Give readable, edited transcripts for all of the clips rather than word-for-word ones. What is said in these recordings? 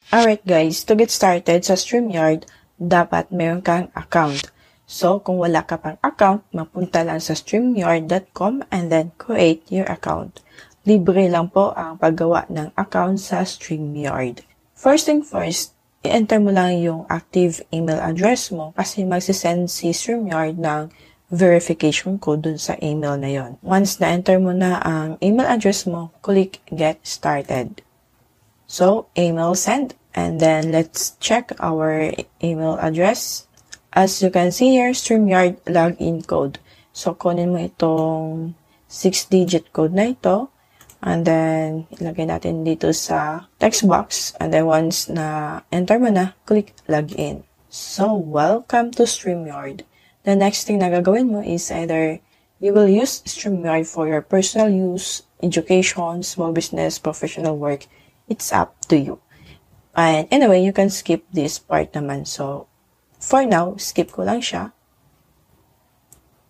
Alright guys, to get started sa StreamYard, dapat meron kang account. So, kung wala ka pang account, mapunta lang sa streamyard.com and then create your account. Libre lang po ang paggawa ng account sa StreamYard. First thing first, i-enter mo lang yung active email address mo kasi magsisend si StreamYard ng verification code dun sa email na yon. Once na-enter mo na ang email address mo, click Get Started. So, email send. And then, let's check our email address. As you can see here, StreamYard login code. So, kunin mo itong 6-digit code na ito. And then, ilagay natin dito sa text box. And then, once na enter mo na, click login. So, welcome to StreamYard. The next thing na gagawin mo is either you will use StreamYard for your personal use, education, small business, professional work. It's up to you. And anyway, you can skip this part naman. So, for now, skip ko lang siya.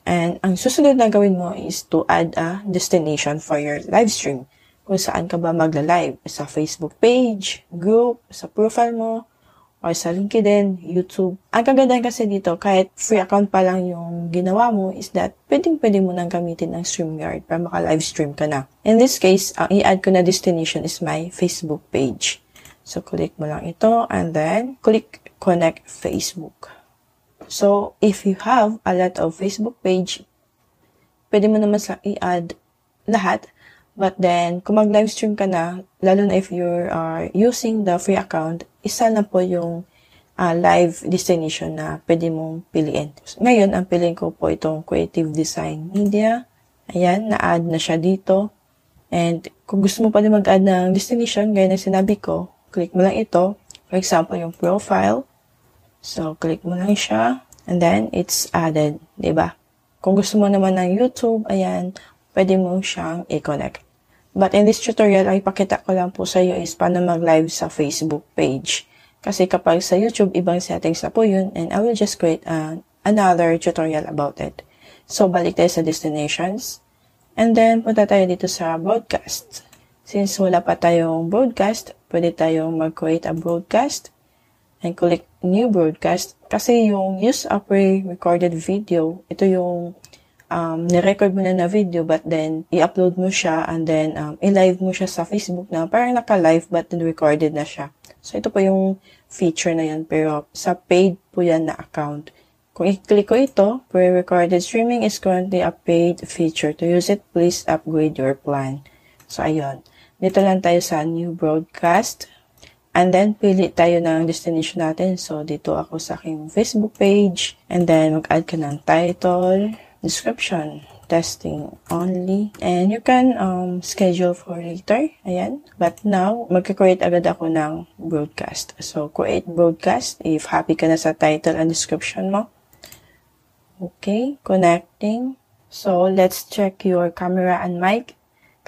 And ang susunod na gawin mo is to add a destination for your live stream. Kung saan ka ba magla-live. Sa Facebook page, group, sa profile mo, or sa LinkedIn, YouTube. Ang kagandahan kasi dito, kahit free account pa lang yung ginawa mo, is that pwedeng-pwede mo nang gamitin ng StreamYard para maka-live stream ka na. In this case, ang i-add ko na destination is my Facebook page. So, click mo lang ito, and then, click Connect Facebook. So, if you have a lot of Facebook page, pwede mo naman sa i-add lahat. But then, kung mag-live stream ka na, lalo na if you are using the free account, isa na po yung live destination na pwede mong piliin. Ngayon, ang piliin ko po itong Creative Design Media. Ayan, na-add na siya dito. And kung gusto mo pa din mag-add ng destination, gaya ng sinabi ko, click mo lang ito. For example, yung profile. So, click mo lang siya. And then, it's added. Diba? Kung gusto mo naman ng YouTube, ayan, pwede mo siyang i-connect. But in this tutorial, ang ipakita ko lang po sa iyo is paano mag-live sa Facebook page. Kasi kapag sa YouTube, ibang settings na po yun. And I will just create another tutorial about it. So, balik tayo sa destinations. And then, punta tayo dito sa broadcast. Since wala pa tayong broadcast, pwede tayong mag-create a broadcast and click new broadcast. Kasi yung use a pre-recorded video, ito yung ni-record mo na video but then i-upload mo siya and then i-live mo siya sa Facebook na parang naka-live but recorded na siya. So, ito po yung feature na yan pero sa paid po yan na account. Kung i-click ko ito, pre-recorded streaming is currently a paid feature. To use it, please upgrade your plan. So, ayun. Dito lang tayo sa new broadcast. And then, pili tayo ng destination natin. So, dito ako sa aking Facebook page. And then, mag-add ka ng title, description, testing only. And you can schedule for later. Ayan. But now, magka-create agad ako ng broadcast. So, create broadcast if happy ka na sa title and description mo. Okay. Connecting. So, let's check your camera and mic.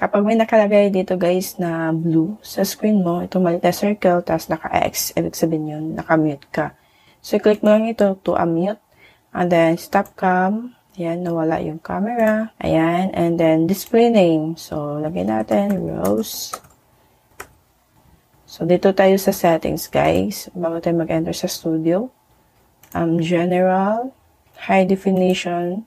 Kapag may nakalagay dito guys na blue sa screen mo, itong maliit na circle, tapos naka-X, ibig sabihin yun, naka-mute ka. So, click mo lang ito to unmute. And then, stop cam. Ayan, nawala yung camera. Ayan, and then display name. So, lagay natin, Rose. So, dito tayo sa settings guys, bago tayo mag-enter sa studio. General, high definition.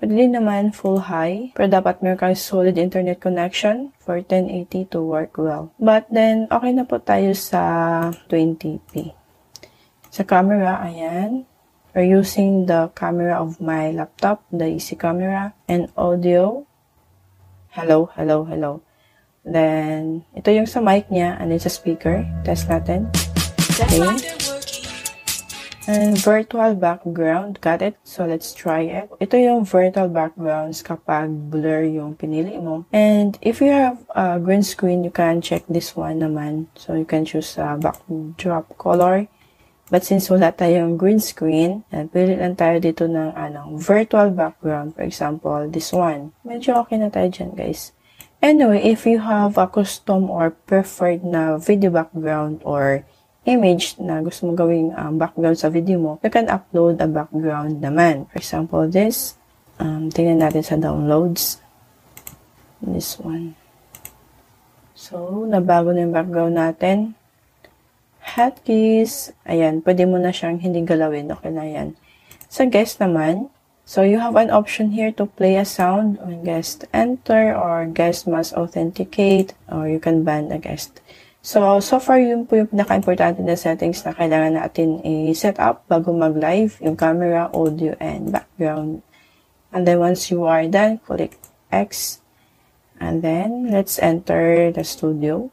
Pwede din naman full high, pero dapat meron kang solid internet connection for 1080 to work well. But then, okay na po tayo sa 20p. Sa camera, ayan. We're using the camera of my laptop, the easy camera, and audio. Hello, hello, hello. Then, ito yung sa mic niya, and then sa speaker. Test natin. Okay. And virtual background, got it? So, let's try it. Ito yung virtual backgrounds kapag blur yung pinili mo. And if you have a green screen, you can check this one naman. So, you can choose a backdrop color. But since wala tayong green screen, pili lang tayo dito ng virtual background. For example, this one. Medyo okay na tayo dyan, guys. Anyway, if you have a custom or preferred na video background or image na gusto mo gawing background sa video mo, you can upload a background naman. For example, this. Tingnan natin sa downloads. This one. So, nabago na yung background natin. hotkeys. Ayan, pwede mo na siyang hindi galawin. Okay na yan. Sa guest naman, so you have an option here to play a sound when guest enter or guest must authenticate or you can ban a guest. So far yun po yung pinaka-importante na settings na kailangan natin i-set up bago mag-live, yung camera, audio, and background. And then once you are done, click X. And then, let's enter the studio.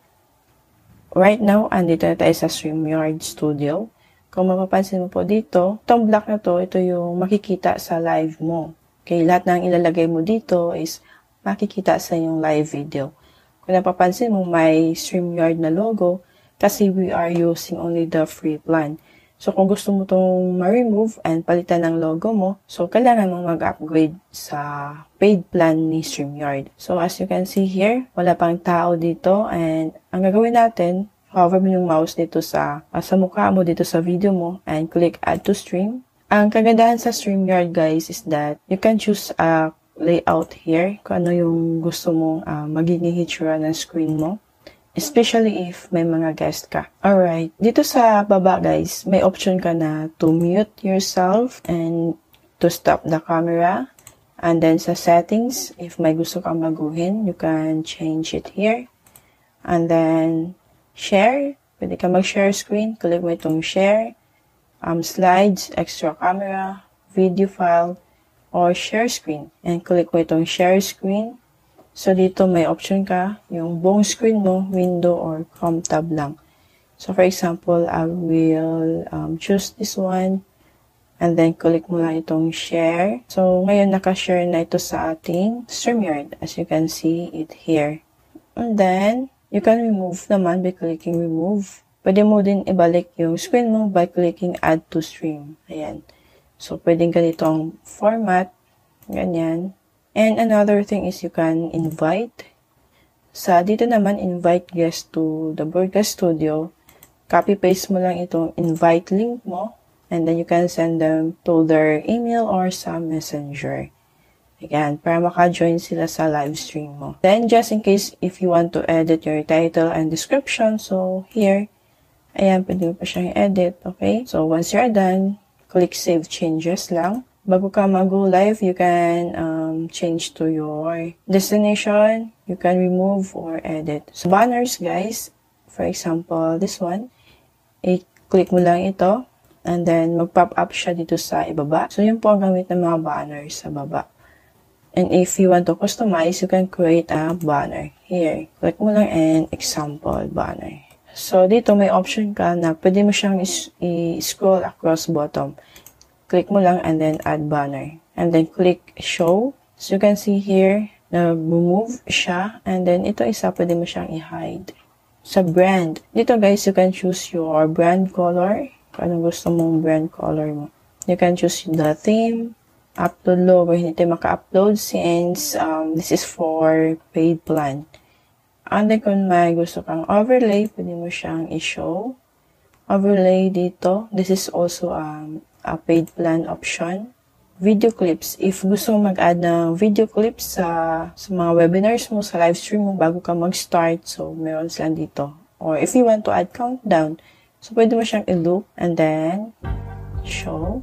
Right now, andito na tayo sa StreamYard Studio. Kung mapapansin mo po dito, itong block na to, ito yung makikita sa live mo. Okay, lahat ng ilalagay mo dito is makikita sa yung live video. Kung napapansin mo, may StreamYard na logo kasi we are using only the free plan. So, kung gusto mo itong ma-remove and palitan ng logo mo, so, kailangan mong mag-upgrade sa paid plan ni StreamYard. So, as you can see here, wala pang tao dito and ang gagawin natin, hover mo yung mouse dito sa mukha mo dito sa video mo and click Add to Stream. Ang kagandahan sa StreamYard, guys, is that you can choose a layout here kung ano yung gusto mong magiging hitsura ng screen mo. Especially if may mga guest ka. Alright, dito sa baba guys, may option ka na to mute yourself and to stop the camera. And then sa settings, if may gusto kang baguhin, you can change it here. And then, share. Pwede ka mag-share screen. Click mo itong share, slides, extra camera, video file, or share screen. And click mo itong share screen. So, dito may option ka, yung buong screen mo, window or Chrome tab lang. So, for example, I will choose this one and then click mo lang itong share. So, ngayon naka-share na ito sa ating StreamYard as you can see it here. And then, you can remove naman by clicking remove. Pwede mo din ibalik yung screen mo by clicking add to stream. Ayan. So, pwedeng ganitong format. Ganyan. And another thing is you can invite. Sa dito naman, invite guests to the broadcast studio. Copy-paste mo lang itong invite link mo. And then you can send them to their email or sa messenger. Again, para maka-join sila sa live stream mo. Then, just in case if you want to edit your title and description, so here, ayan, pwede mo pa siyang edit, okay? So, once you're done, click Save Changes lang. Bago ka mag-go live, you can change to your destination. You can remove or edit. So, banners, guys. For example, this one. I-click mo lang ito. And then, mag-pop up siya dito sa ibaba. So, yun po ang gamit ng mga banners sa baba. And if you want to customize, you can create a banner. Here, click mo lang and example banner. So, dito may option ka na pwede mo siyang i-scroll across bottom. Click mo lang and then add banner. And then click show. So you can see here, na-remove siya. And then ito isa, pwede mo siyang i-hide. Sa brand. Dito guys, you can choose your brand color. Kung anong gusto mong brand color mo. You can choose the theme. Upload logo. Hindi tayo maka-upload since this is for paid plan. And then kung may gusto kang overlay, pwede mo siyang i-show. Overlay dito. This is also a paid plan option. Video clips. If gusto mo mag-add ng video clips sa mga webinars mo, sa live stream mo, bago ka mag-start, so meron sila dito. Or if you want to add countdown, so pwede mo siyang i-loop and then show.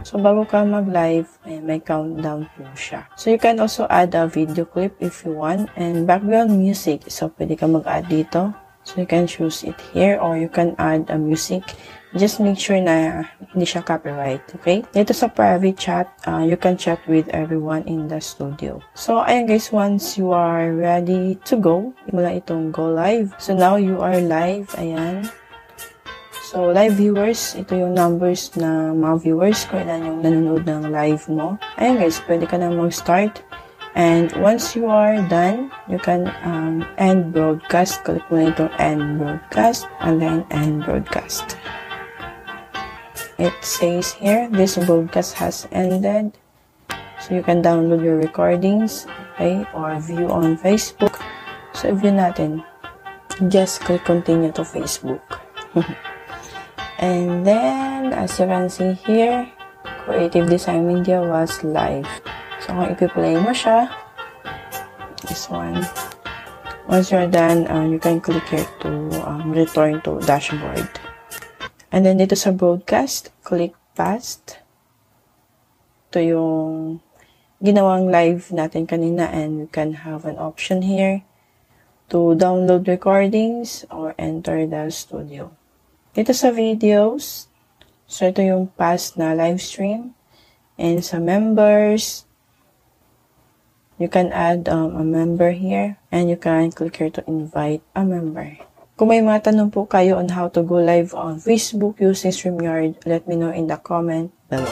So bago ka mag-live, may countdown po siya. So you can also add a video clip if you want. And background music. So pwede ka mag-add dito. So, you can choose it here or you can add a music. Just make sure na hindi siya copyright, okay? Dito sa private chat, you can chat with everyone in the studio. So, ayan guys, once you are ready to go, mula itong go live. So, now you are live, ayan. So, live viewers, ito yung numbers na mga viewers kung ilan yung nanonood ng live mo. Ayan guys, pwede ka na mag-start. And once you are done, you can end broadcast. Click mo na itong end broadcast and then end broadcast. It says here, this broadcast has ended. So you can download your recordings, okay, or view on Facebook. So view natin. Just click continue to Facebook. And then, as you can see here, Creative Design Media was live. So, kung ipi-play mo siya, this one, Once you're done, you can click here to return to dashboard. And then dito sa broadcast, click past. Ito yung ginawang live natin kanina, and you can have an option here to download recordings or enter the studio. Dito sa videos, so ito yung past na live stream. And sa members, you can add a member here, and you can click here to invite a member. Kung may mga tanong po kayo on how to go live on Facebook using StreamYard, let me know in the comment below.